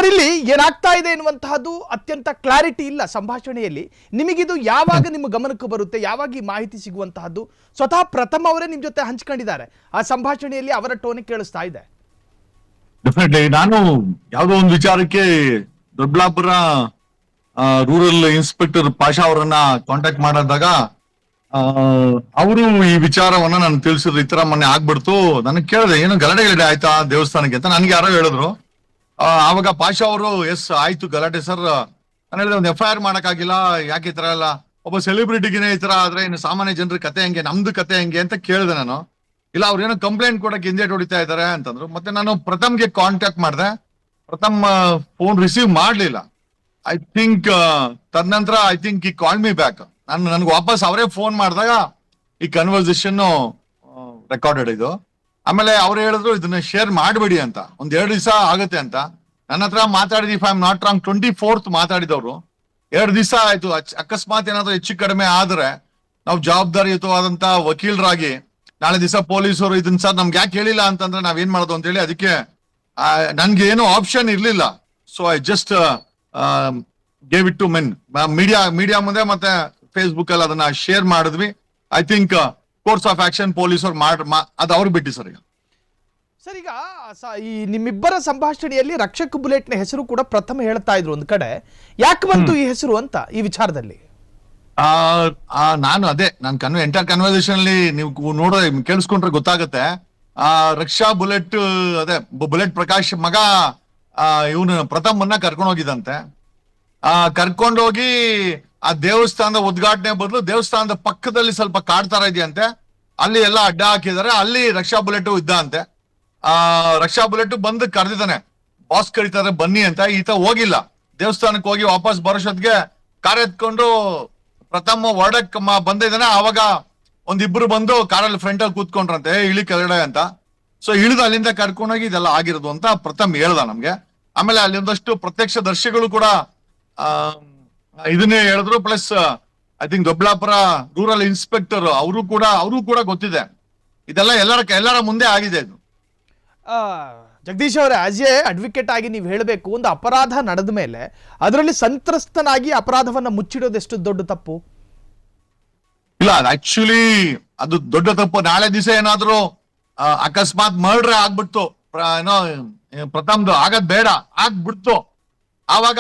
Sir, ಇಲ್ಲಿ ಏನಾಗ್ತಾ ಇದೆ ಎನ್ನುವಂತಹದ್ದು ಅತ್ಯಂತ ಕ್ಲಾರಿಟಿ ಇಲ್ಲ ಸಂಭಾಷಣೆಯಲ್ಲಿ. ನಿಮಗಿದು ಯಾವಾಗ ನಿಮ್ಮ ಗಮನಕ್ಕೆ ಬರುತ್ತೆ, ಯಾವಾಗ ಈ ಮಾಹಿತಿ ಸಿಗುವಂತಹದ್ದು? ಸ್ವತಃ ಪ್ರಥಮ್ ಅವರೇ ನಿಮ್ ಜೊತೆ ಹಂಚ್ಕೊಂಡಿದ್ದಾರೆ, ಆ ಸಂಭಾಷಣೆಯಲ್ಲಿ ಅವರ ಟೋನ್ ಕೇಳಿಸ್ತಾ ಇದೆ. ಡೆಫಿನೆಟ್ಲಿ ನಾನು ಯಾವುದೋ ಒಂದು ವಿಚಾರಕ್ಕೆ ದೊಡ್ಡಬಳ್ಳಾಪುರ ರೂರಲ್ ಇನ್ಸ್ಪೆಕ್ಟರ್ ಪಾಷಾ ಅವರನ್ನ ಕಾಂಟ್ಯಾಕ್ಟ್ ಮಾಡಿದಾಗ ಅವರು ಈ ವಿಚಾರವನ್ನ ನಾನು ತಿಳಿಸಿದ್ರು. ಈ ತರ ಮೊನ್ನೆ ಆಗ್ಬಿಡ್ತು. ನನಗೆ ಕೇಳಿದೆ, ಏನು ಗಲಾಟೆ ಆಯ್ತಾ ದೇವಸ್ಥಾನಕ್ಕೆ ಅಂತ ನನ್ಗೆ ಯಾರೋ ಹೇಳಿದ್ರು. ಆವಾಗ ಪಾಷಾ ಅವರು ಎಸ್ ಆಯ್ತು ಗಲಾಟೆ ಸರ್. ನಾನು ಹೇಳಿದೆ, ಒಂದು FIR ಮಾಡಕ್ಕಾಗಿಲ್ಲ, ಯಾಕೆ ಈ ತರ ಎಲ್ಲ, ಒಬ್ಬ ಸೆಲೆಬ್ರಿಟಿಗಿನೇ ಈ ತರ ಆದ್ರೆ ಇನ್ನು ಸಾಮಾನ್ಯ ಜನರ ಕತೆ ಹೆಂಗೆ, ನಮ್ದು ಕತೆ ಹೆಂಗೆ ಅಂತ ಕೇಳಿದೆ ನಾನು. ಇಲ್ಲ ಅವ್ರೇನೋ ಕಂಪ್ಲೇಂಟ್ ಕೊಡಕ್ಕೆ ಹಿಂದೇಟ್ ಹೊಡಿತಾ ಇದಾರೆ ಅಂತಂದ್ರು. ಮತ್ತೆ ನಾನು ಪ್ರಥಮ್ಗೆ ಕಾಂಟ್ಯಾಕ್ಟ್ ಮಾಡಿದೆ. ಪ್ರಥಮ್ ಫೋನ್ ರಿಸೀವ್ ಮಾಡ್ಲಿಲ್ಲ. ಐ ಥಿಂಕ್ ತದನಂತರ ಈ ಕಾಲ್ ಮಿ ಬ್ಯಾಕ್. ನನ್ಗೆ ವಾಪಸ್ ಅವರೇ ಫೋನ್ ಮಾಡಿದಾಗ ಈ ಕನ್ವರ್ಸೇಷನ್ ರೆಕಾರ್ಡೆಡ್ ಇದು. ಆಮೇಲೆ ಅವ್ರು ಹೇಳಿದ್ರು ಇದನ್ನ ಶೇರ್ ಮಾಡಬೇಡಿ ಅಂತ, ಒಂದ್ 2 ದಿವಸ ಆಗುತ್ತೆ ಅಂತ. ನನ್ನ ಹತ್ರ ಮಾತಾಡಿದ್ವಿ, if I am not wrong 24th ಮಾತಾಡಿದವ್ರು. 2 ದಿವಸ ಆಯ್ತು. ಅಕಸ್ಮಾತ್ ಏನಾದ್ರು ಹೆಚ್ಚು ಕಡಿಮೆ ಆದ್ರೆ ನಾವು ಜವಾಬ್ದಾರಿಯುತವಾದಂತ ವಕೀಲರಾಗಿ ನಾಳೆ ದಿವಸ ಪೊಲೀಸರು ಇದನ್ನ ಸರ್ ನಮ್ಗೆ ಯಾಕೆ ಹೇಳಿಲ್ಲ ಅಂತಂದ್ರೆ ನಾವೇನ್ ಮಾಡೋದು ಅಂತ ಹೇಳಿ, ಅದಕ್ಕೆ ನನ್ಗೆ ಏನು ಆಪ್ಷನ್ ಇರ್ಲಿಲ್ಲ. So I just gave it to men. Media ಮುಂದೆ ಮತ್ತೆ ಫೇಸ್ಬುಕ್ ಅಲ್ಲಿ ಅದನ್ನ ಶೇರ್ ಮಾಡಿದ್ವಿ. I think course of action ಪೊಲೀಸರು ಅದು ಅವ್ರಿಗೆ ಬಿಟ್ಟು ಸರ್. ಸರ್, ಈಗ ಈ ನಿಮ್ಮಿಬ್ಬರ ಸಂಭಾಷಣೆಯಲ್ಲಿ ರಕ್ಷಕ್ ಬುಲೆಟ್ ನ ಹೆಸರು ಕೂಡ ಪ್ರಥಮ ಹೇಳ್ತಾ ಇದ್ರು ಒಂದ್ ಕಡೆ. ಯಾಕೆ ಬಂತು ಈ ಹೆಸರು ಅಂತ ಈ ವಿಚಾರದಲ್ಲಿ? ನಾನು ಎಂಟರ್ ಕನ್ವರ್ಸೇಷನ್ ಅಲ್ಲಿ ನೀವು ಕೇಳಿಸ್ಕೊಂಡ್ರೆ ಗೊತ್ತಾಗುತ್ತೆ. ರಕ್ಷಾ ಬುಲೆಟ್, ಅದೇ ಬುಲೆಟ್ ಪ್ರಕಾಶ್ ಮಗ ಇವನು ಪ್ರಥಮನ್ನ ಕರ್ಕೊಂಡು ಹೋಗಿದಂತೆ. ಕರ್ಕೊಂಡೋಗಿ ಆ ದೇವಸ್ಥಾನದ ಉದ್ಘಾಟನೆ ಬದಲು ದೇವಸ್ಥಾನದ ಪಕ್ಕದಲ್ಲಿ ಸ್ವಲ್ಪ ಕಾಡ್ತಾರ ಇದೆಯಂತೆ, ಅಲ್ಲಿ ಎಲ್ಲ ಅಡ್ಡ ಹಾಕಿದ್ದಾರೆ. ಅಲ್ಲಿ ರಕ್ಷಾ ಬುಲೆಟ್ ಇದ್ದ ಅಂತೆ. ರಕ್ಷಾ ಬುಲೆಟ್ ಬಂದು ಕರೆದಿದ್ದಾನೆ, ಬಾಸ್ ಕರೀತಾರೆ ಬನ್ನಿ ಅಂತ. ಈತ ಹೋಗಿಲ್ಲ. ದೇವಸ್ಥಾನಕ್ಕೆ ಹೋಗಿ ವಾಪಸ್ ಬರೋಷ್ಟೊತ್ತಿಗೆ ಕಾರ್ ಎತ್ಕೊಂಡು ಪ್ರಥಮ ಹೊರಡಕ್ ಬಂದಿದ್ದಾನೆ. ಆವಾಗ ಒಂದಿಬ್ರು ಬಂದು ಕಾರಲ್ಲಿ ಫ್ರಂಟ್ ಅಲ್ಲಿ ಕೂತ್ಕೊಂಡ್ರಂತೆ, ಇಳಿ ಕೆಳಗಡೆ ಅಂತ. ಸೊ ಇಳಿದು ಅಲ್ಲಿಂದ ಕರ್ಕೊಂಡೋಗಿ ಇದೆಲ್ಲ ಆಗಿರೋದು ಅಂತ ಪ್ರಥಮ್ ಹೇಳ್ದ ನಮ್ಗೆ. ಆಮೇಲೆ ಅಲ್ಲಿ ಒಂದಷ್ಟು ಪ್ರತ್ಯಕ್ಷ ದರ್ಶಿಗಳು ಕೂಡ ಇದನ್ನೇ ಹೇಳಿದ್ರು. Plus I think Doddaballapur rural inspector ಅವರು ಕೂಡ ಗೊತ್ತಿದೆ. ಇದೆಲ್ಲ ಎಲ್ಲರ ಮುಂದೆ ಆಗಿದೆ ಇದು. ಜಗದೀಶ್ ಅವರೇ, ಆಸ್ ಎ ಅಡ್ವೊಕೇಟ್ ಆಗಿ ನೀವು ಹೇಳಬೇಕು, ಒಂದು ಅಪರಾಧ ನಡೆದ ಮೇಲೆ ಅದರಲ್ಲಿ ಸಂತ್ರಸ್ತನಾಗಿ ಅಪರಾಧವನ್ನ ಮುಚ್ಚಿಡೋದು ಎಷ್ಟು ದೊಡ್ಡ ತಪ್ಪು? ಇಲ್ಲ, ಆಕ್ಚುಲಿ ಅದು ದೊಡ್ಡ ತಪ್ಪು. ನಾಳೆ ದಿವಸ ಏನಾದ್ರು ಅಕಸ್ಮಾತ್ ಮರ್ಡರ್ ಆಗ್ಬಿಡ್ತು, ಏನೋ ಪ್ರಥಮ್ದು ಆಗದ್ ಬೇಡ ಆಗ್ಬಿಡ್ತು, ಆವಾಗ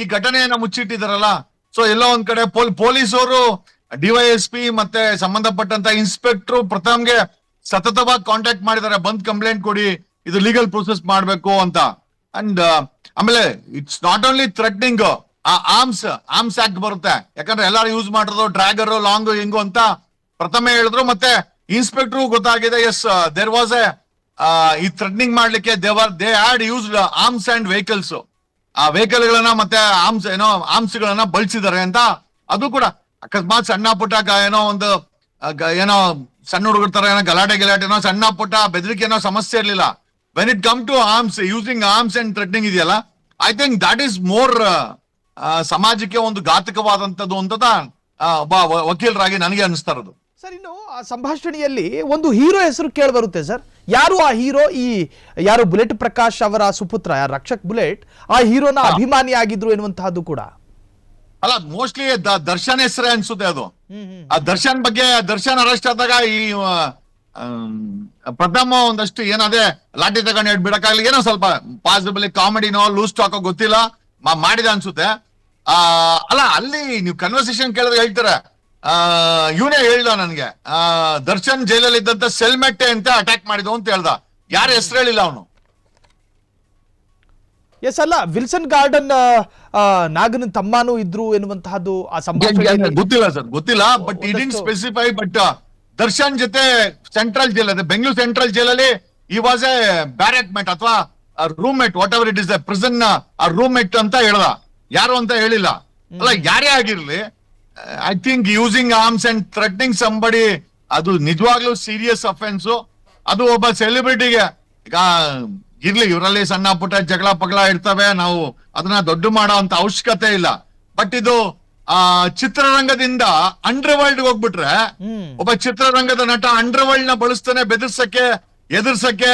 ಈ ಘಟನೆಯನ್ನ ಮುಚ್ಚಿಟ್ಟಿದಾರಲ್ಲ. ಸೊ ಎಲ್ಲೋ ಒಂದ್ ಕಡೆ ಪೊಲೀಸರು, DYSP ಮತ್ತೆ ಸಂಬಂಧಪಟ್ಟಂತ ಇನ್ಸ್ಪೆಕ್ಟರ್ ಪ್ರಥಮ್ಗೆ ಸತತವಾಗಿ ಕಾಂಟ್ಯಾಕ್ಟ್ ಮಾಡಿದ್ದಾರೆ, ಬಂದ್ ಕಂಪ್ಲೇಂಟ್ ಕೊಡಿ, ಇದು ಲೀಗಲ್ ಪ್ರೊಸೆಸ್ ಮಾಡ್ಬೇಕು ಅಂತ. ಅಂಡ್ ಆಮೇಲೆ it's not only threatening, arms act ಬರುತ್ತೆ. ಯಾಕಂದ್ರೆ ಎಲ್ಲಾರು ಯೂಸ್ ಮಾಡಿರೋದು ಡ್ರ್ಯಾಗರ್, ಲಾಂಗ್ ಹಿಂಗು ಅಂತ ಪ್ರಥಮೆ ಹೇಳಿದ್ರು. ಮತ್ತೆ ಇನ್ಸ್ಪೆಕ್ಟರ್ ಗೊತ್ತಾಗಿದೆ, ಎಸ್ ದೇರ್ ವಾಸ್ ಈ ಥ್ರೆಟ್ನಿಂಗ್ ಮಾಡ್ಲಿಕ್ಕೆ they had used arms and vehicles. ಆ ವೆಹಿಕಲ್ ಗಳನ್ನ ಮತ್ತೆ ಆರ್ಮ್ಸ್ ಗಳನ್ನ ಬಳಸಿದ್ದಾರೆ ಅಂತ. ಅದು ಕೂಡ ಅಕಸ್ಮಾತ್ ಸಣ್ಣ ಪುಟ್ಟ ಏನೋ ಸಣ್ಣ ಹುಡುಗರ ತರ ಏನೋ ಗಲಾಟೆನೋ ಸಣ್ಣ ಪುಟ್ಟ ಬೆದರಿಕೆನೋ ಸಮಸ್ಯೆ ಇರ್ಲಿಲ್ಲ. When it come to arms, using arms and threatening ಇದೆಯಲ್ಲ, I think that is more ಸಮಾಜಕ್ಕೆ ಒಂದು ಘಾತಕವಾದಂತದ್ದು ಅಂತ ಒಬ್ಬ ವಕೀಲರಾಗಿ ನನಗೆ ಅನಿಸ್ತಾ ಇರೋದು. ಸರ್, ಇನ್ನು ಆ ಸಂಭಾಷಣೆಯಲ್ಲಿ ಒಂದು ಹೀರೋ ಹೆಸರು ಕೇಳಿ ಬರುತ್ತೆ ಸರ್. ಯಾರು ಆ ಹೀರೋ? ಯಾರು ಬುಲೆಟ್ ಪ್ರಕಾಶ್ ಅವರ ಸುಪುತ್ರ ರಕ್ಷಕ್ ಬುಲೆಟ್ ಆ ಹೀರೋನ ಅಭಿಮಾನಿ ಆಗಿದ್ರು ಎನ್ನುವಂತಹದ್ದು ಕೂಡ. ಅಲ್ಲ, ಮೋಸ್ಟ್ಲಿ ದರ್ಶನ್ ಹೆಸರೇ ಅನ್ಸುತ್ತೆ ಅದು. ಆ ದರ್ಶನ್ ಅರೆಸ್ಟ್ ಆದಾಗ ಈ ಪ್ರಥಮ ಒಂದಷ್ಟು ಏನದೇ ಲಾಠಿ ತಗೊಂಡು ಬಿಡಕ್ಕಾಗಲಿ, ಏನೋ ಸ್ವಲ್ಪ ಪಾಸಿಬಲಿ ಕಾಮಿಡಿನೋ ಲೂಸ್ ಟಾಕೋ ಗೊತ್ತಿಲ್ಲ ಮಾಡಿದ ಅನ್ಸುತ್ತೆ. ಅಲ್ಲ, ಅಲ್ಲಿ ನೀವು ಕನ್ವರ್ಸೇಷನ್ ಕೇಳಿದ್ರೆ ಹೇಳ್ತಾರೆ, ಇವನೇ ಹೇಳ್ದ ನನ್ಗೆ ದರ್ಶನ್ ಜೈಲಲ್ಲಿ ಇದ್ದಂತ ಸೆಲ್ಮೆಟ್ಟೆ ಅಂತ ಅಟ್ಯಾಕ್ ಮಾಡಿದ್ವು ಅಂತ ಹೇಳ್ದ. ಯಾರ ಹೆಸರು ಹೇಳಿಲ್ಲ ಅವನು. ಎಸ್, ಅಲ್ಲ, ವಿಲ್ಸನ್ ಗಾರ್ಡನ್ ನಾಗನ ತಮ್ಮನೂ ಇದ್ರು ಎನ್ನುವಂತಹದ್ದು ಆ ಸಂಭಾಷಣೆ ಗೊತ್ತಿಲ್ಲ ಸರ್, ಗೊತ್ತಿಲ್ಲ. ಬಟ್ ಈ ಡಿಂಟ್ ಸ್ಪೆಸಿಫೈ. ಬಟ್ ದರ್ಶನ್ ಜೊತೆ ಸೆಂಟ್ರಲ್ ಜೈಲ್ ಅದೇ ಬೆಂಗಳೂರು ಸೆಂಟ್ರಲ್ ಜೈಲಲ್ಲಿ ಈ ವಾಸ್ ಎ ಬ್ಯಾರೆಕ್ ಮೇಟ್ ಅಥವಾ roommate, whatever it is, prison roommate ಅಂತ ಹೇಳ್ದ, ಯಾರು ಅಂತ ಹೇಳಿಲ್ಲ. ಅಲ್ಲ, ಯಾರೇ ಆಗಿರ್ಲಿ, I think using arms and threatening somebody ಅದು ನಿಜವಾಗ್ಲೂ ಸೀರಿಯಸ್ ಅಫೆನ್ಸ್. ಅದು ಒಬ್ಬ ಸೆಲೆಬ್ರಿಟಿಗೆ ಈಗ ಇರ್ಲಿ, ಇವರಲ್ಲಿ ಸಣ್ಣ ಪುಟ್ಟ ಜಗಳ ಪಗಳ ಇರ್ತವೆ, ನಾವು ಅದನ್ನ ದೊಡ್ಡ ಮಾಡೋ ಅಂತ ಅವಶ್ಯಕತೆ ಇಲ್ಲ. ಬಟ್ ಇದು ಚಿತ್ರರಂಗದಿಂದ ಅಂಡರ್ ವರ್ಲ್ಡ್ ಹೋಗ್ಬಿಟ್ರೆ, ಒಬ್ಬ ಚಿತ್ರರಂಗದ ನಟ ಅಂಡರ್ ವರ್ಲ್ಡ್ ನ ಬಳಸ್ತಾನೆ ಎದುರ್ಸಕ್ಕೆ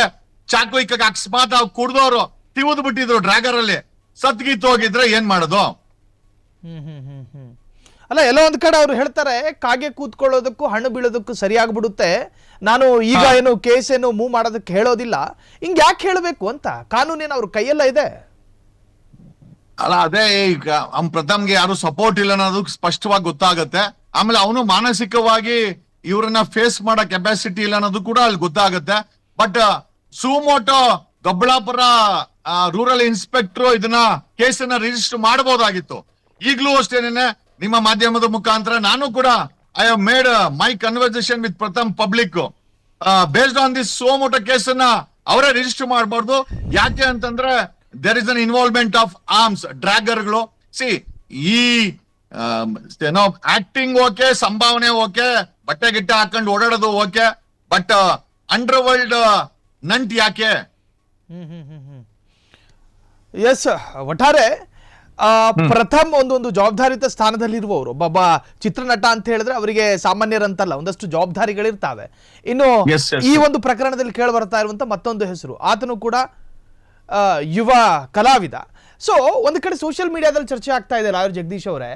ಚಾಕು ಇಕ್ಕಕ್ಕೆ. ಅಕಸ್ಮಾತ್ ಕುಡ್ದವ್ರು ತಿವಿದ್ ಬಿಟ್ಟಿದ್ರು ಡ್ರ್ಯಾಗರ್ ಅಲ್ಲಿ, ಸತ್ಗೀತ್ ಹೋಗಿದ್ರೆ ಏನ್ ಮಾಡೋದು? ಅಲ್ಲ, ಎಲ್ಲೋ ಒಂದ್ ಕಡೆ ಅವ್ರು ಹೇಳ್ತಾರೆ ಕಾಗೆ ಕೂತ್ಕೊಳ್ಳೋದಕ್ಕೂ ಹಣ್ಣು ಬೀಳೋದಕ್ಕೂ ಸರಿಯಾಗ್ಬಿಡುತ್ತೆ, ನಾನು ಈಗ ಏನು ಕೇಸ್ ಏನು ಮೂವ್ ಮಾಡೋದಕ್ಕೆ ಹೇಳೋದಿಲ್ಲ, ಹಿಂಗ್ ಯಾಕೆ ಹೇಳಬೇಕು ಅಂತ, ಕಾನೂನೇನು ಅವ್ರ ಕೈಯೆಲ್ಲ ಇದೆ. ಅಲ್ಲ, ಅದೇ ಈಗ ಪ್ರಥಮ್ಗೆ ಯಾರು ಸಪೋರ್ಟ್ ಇಲ್ಲ ಅನ್ನೋದು ಸ್ಪಷ್ಟವಾಗಿ ಗೊತ್ತಾಗತ್ತೆ. ಆಮೇಲೆ ಅವನು ಮಾನಸಿಕವಾಗಿ ಇವ್ರನ್ನ ಫೇಸ್ ಮಾಡೋ ಕೆಪಾಸಿಟಿ ಇಲ್ಲ ಅನ್ನೋದು ಕೂಡ ಅಲ್ಲಿ ಗೊತ್ತಾಗತ್ತೆ. But suo motu Doddaballapur rural inspector ಇದನ್ನ ಕೇಸನ್ನ ರಿಜಿಸ್ಟರ್ ಮಾಡಬಹುದಾಗಿತ್ತು. ಈಗಲೂ ಅಷ್ಟೇನೆ ನಿಮ್ಮ ಮಾಧ್ಯಮದ ಮುಖಾಂತರ ನಾನು ಕೂಡ I have made my conversation with Pratham public based on this suo motu ಕೇಸನ್ನ ಅವರೇ ರಿಜಿಸ್ಟರ್ ಮಾಡಬಾರ್ದು. ಯಾಕೆ ಅಂತಂದ್ರೆ there is an involvement of arms, ಡ್ರ್ಯಾಗರ್ಗಳು. ಸಿ ಈ ಏನೋ ಆಕ್ಟಿಂಗ್ ಓಕೆ, ಸಂಭಾವನೆ ಓಕೆ, ಬಟ್ಟೆ ಗಿಟ್ಟೆ ಹಾಕೊಂಡು ಓಡಾಡೋದು ಓಕೆ, ಬಟ್ ಅಂಡರ್ ವರ್ಲ್ಡ್ ನಂಟ್ ಯಾಕೆ? ಎಸ್, ಒಟ್ಟಾರೆ ಪ್ರಥಮ್ ಒಂದು ಜವಾಬ್ದಾರಿತ ಸ್ಥಾನದಲ್ಲಿರುವವರು, ಒಬ್ಬ ಚಿತ್ರನಟ ಅಂತ ಹೇಳಿದ್ರೆ ಅವರಿಗೆ ಸಾಮಾನ್ಯರಂತಲ್ಲ, ಒಂದಷ್ಟು ಜವಾಬ್ದಾರಿಗಳಿರ್ತಾವೆ. ಇನ್ನು Yes, yes, ಈ ಒಂದು ಪ್ರಕರಣದಲ್ಲಿ ಕೇಳಿ ಬರ್ತಾ ಇರುವಂತ ಮತ್ತೊಂದು ಹೆಸರು, ಆತನು ಕೂಡ ಯುವ ಕಲಾವಿದ. ಸೊ ಒಂದು ಕಡೆ ಸೋಷಿಯಲ್ ಮೀಡಿಯಾದಲ್ಲಿ ಚರ್ಚೆ ಆಗ್ತಾ ಇದೆ ಲಾಯರ್ ಜಗದೀಶ್ ಅವರೇ,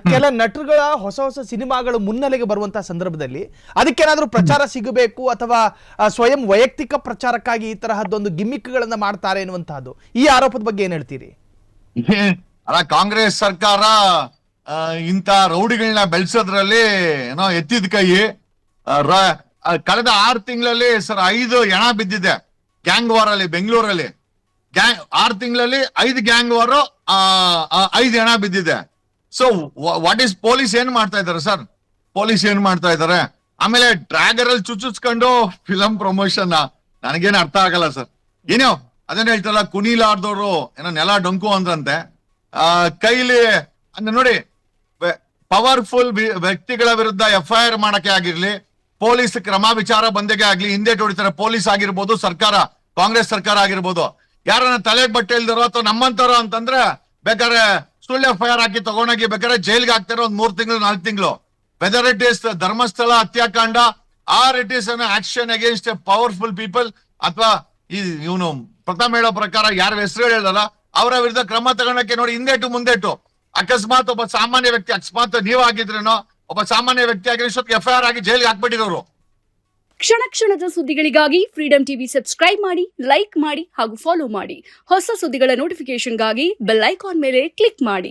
ಕೆಲ ನಟರುಗಳ ಹೊಸ ಸಿನಿಮಾಗಳು ಮುನ್ನೆಲೆಗೆ ಬರುವಂತಹ ಸಂದರ್ಭದಲ್ಲಿ ಅದಕ್ಕೇನಾದ್ರೂ ಪ್ರಚಾರ ಸಿಗಬೇಕು ಅಥವಾ ಸ್ವಯಂ ವೈಯಕ್ತಿಕ ಪ್ರಚಾರಕ್ಕಾಗಿ ಈ ತರಹದ್ದೊಂದು ಗಿಮ್ಮಿಕ್ಗಳನ್ನ ಮಾಡ್ತಾರೆ ಎನ್ನುವಂತಹದ್ದು, ಈ ಆರೋಪದ ಬಗ್ಗೆ ಏನ್ ಹೇಳ್ತೀರಿ? ಅಲ್ಲ, ಕಾಂಗ್ರೆಸ್ ಸರ್ಕಾರ ಇಂತ ರೌಡಿಗಳನ್ನ ಬೆಳೆಸೋದ್ರಲ್ಲಿ ಏನೋ ಎತ್ತಿದ ಕೈ. ಕಳೆದ 6 ತಿಂಗಳಲ್ಲಿ ಸರ್ 5 ಹೆಣ ಬಿದ್ದಿದೆ ಗ್ಯಾಂಗ್ ವಾರ್ ಅಲ್ಲಿ ಬೆಂಗಳೂರಲ್ಲಿ. 6 ತಿಂಗಳಲ್ಲಿ 5 ಗ್ಯಾಂಗ್ ವಾರ್, 5 ಹೆಣ ಬಿದ್ದಿದೆ. ಸೊ ವಾಟ್ ಈಸ್ ಪೊಲೀಸ್ ಏನ್ ಮಾಡ್ತಾ ಇದಾರೆ ಸರ್? ಪೊಲೀಸ್ ಏನ್ ಮಾಡ್ತಾ ಇದಾರೆ? ಆಮೇಲೆ ಡ್ರ್ಯಾಗರ್ ಅಲ್ಲಿ ಚುಚ್ಚುಚ್ಕೊಂಡು ಫಿಲಂ ಪ್ರಮೋಷನ್ ನನಗೇನು ಅರ್ಥ ಆಗಲ್ಲ ಸರ್. ಏನೋ ಅದನ್ನ ಹೇಳ್ತಾರಲ್ಲ, ಕುಣಿಲಾರ್ದವ್ರು ಏನೋ ನೆಲ ಡೊಂಕು ಅಂದ್ರಂತೆ. ಕೈಲಿ ಅಂದ್ರೆ ನೋಡಿ, ಪವರ್ಫುಲ್ ವ್ಯಕ್ತಿಗಳ ವಿರುದ್ಧ FIR ಮಾಡಕ್ಕೆ ಆಗಿರ್ಲಿ, ಪೊಲೀಸ್ ಕ್ರಮ ವಿಚಾರ ಬಂದೆಗೆ ಆಗ್ಲಿ, ಹಿಂದೆ ಹೊಡಿತಾರೆ ಪೊಲೀಸ್ ಆಗಿರ್ಬೋದು, ಸರ್ಕಾರ ಕಾಂಗ್ರೆಸ್ ಸರ್ಕಾರ ಆಗಿರ್ಬೋದು. ಯಾರನ್ನ ತಲೆಗೆ ಬಟ್ಟೆ ಇಲ್ದಿರೋ ಅಥವಾ ನಮ್ಮಂತಾರೋ ಅಂತಂದ್ರೆ ಬೇಕಾದ್ರೆ ಸುಳ್ಳು FIR ಹಾಕಿ ತಗೊಂಡೋಗಿ ಬೇಕಾದ್ರೆ ಜೈಲ್ಗೆ ಹಾಕ್ತಾರೆ 3 ತಿಂಗಳು 4 ತಿಂಗಳು. ವೆದರ್ ಇಟ್ ಈಸ್ ಧರ್ಮಸ್ಥಳ ಹತ್ಯಾಕಾಂಡ or it is an action against a powerful people, ಅಥವಾ ಇವನು ಪ್ರಥಮ್ ಹೇಳೋ ಪ್ರಕಾರ ಯಾರ ಹೆಸರು ಹೇಳಲ್ಲ ಅವರ ವಿರುದ್ಧ ಕ್ರಮ ತಗೊಳಕ್ಕೆ ನೋಡಿ ಹಿಂದೇಟು ಮುಂದೇಟು. ಅಕಸ್ಮಾತ್ ಒಬ್ಬ ಸಾಮಾನ್ಯ ವ್ಯಕ್ತಿ, ಅಕಸ್ಮಾತ್ ನೀವಾಗಿದ್ರೇನೋ ಒಬ್ಬ ಸಾಮಾನ್ಯ ವ್ಯಕ್ತಿ ಆಗಿರೋ FIR ಆಗಿ ಜೈಲ್ಗೆ ಹಾಕ್ಬಿಟ್ಟಿರೋರು. ಕ್ಷಣ ಕ್ಷಣದ ಸುದ್ದಿಗಳಿಗಾಗಿ ಫ್ರೀಡಂ ಟಿವಿ ಸಬ್ಸ್ಕ್ರೈಬ್ ಮಾಡಿ, ಲೈಕ್ ಮಾಡಿ ಹಾಗೂ ಫಾಲೋ ಮಾಡಿ. ಹೊಸ ಸುದ್ದಿಗಳ ನೋಟಿಫಿಕೇಶನ್ಗಾಗಿ ಬೆಲ್ ಐಕಾನ್ ಮೇಲೆ ಕ್ಲಿಕ್ ಮಾಡಿ.